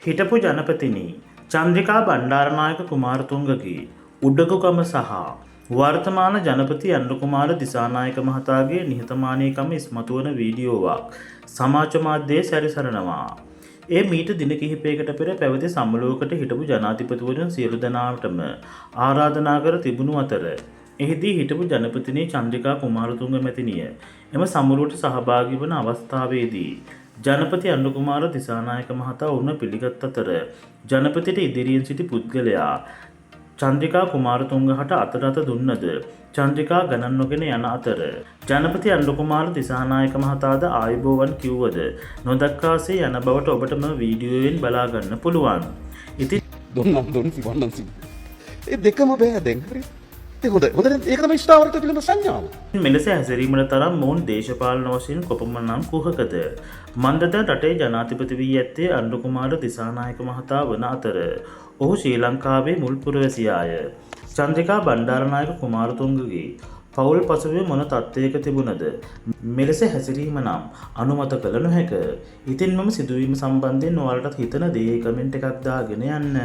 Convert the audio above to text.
හිටපු ජනපතිනි චන්ද්‍රිකා බණ්ඩාරනායක කුමාරතුංගගේ උඩගුකම සහ වර්තමාන ජනපති අනුර කුමාර දිසානායක මහතාගේ නිහතමානීකම ඉස්මතු වන වීඩියෝවක් සමාජ මාධ්‍යයේ සැරිසරනවා. ඒ මීට දින කිහිපයකට පෙර පැවති සමුළුවකට හිටපු ජනාධිපතිවරුන් සියලු දෙනාටම ආරාධනා කර තිබුණු අතර එහිදී හිටපු ජනපතිනි චන්ද්‍රිකා කුමාරතුංග මැතිණිය එම සමුළුවට සහභාගී වන අවස්ථාවේදී ජනපති අනුර කුමාර දිසානායක මහතා වුණ පිළිගත් අතර ජනපතිට ඉදිරියෙන් සිටි පුද්ගලයා චන්ද්‍රිකා කුමාරතුංගහට අතට දුන්නද චන්ද්‍රිකා ගණන් නොගෙන යන අතර ජනපති අනුර කුමාර දිසානායක මහතාද ආයුබෝවන් කිව්වද නොදක්කාසේ යන බවට ඔබටම වීඩියෝවෙන් බලා ගන්න පුළුවන්. ඉතින් දුන්නම් ඒ දෙකම බෑ දැන් හරි. හොඳ ඒක තමයි ස්ථාවරක පිළිම සංඥාව. මෙලෙස හැසිරීමට තරම් මොවුන් දේශපාලන වශයෙන් කොපමණනම් කුහකද? මන්දද රටේ ජනාධිපති වී ඇත්තේ අනුර කුමාර දිසානායක මහතා වන අතර ඔහු ශ්‍රී ලංකාවේ මුල් පුරවැසියාය. චන්ද්‍රිකා බණ්ඩාරනායක කුමාරතුංගගේ පවුල් පසුබිම මොන තත්ත්වයක තිබුණද මෙලෙස හැසිරීම නම් අනුමත කළ නොහැක. ඉතින් මම සිදුවීම සම්බන්ධයෙන් ඔයාලට හිතන දේ කමෙන්ට් එකක් දාගෙන යන්න.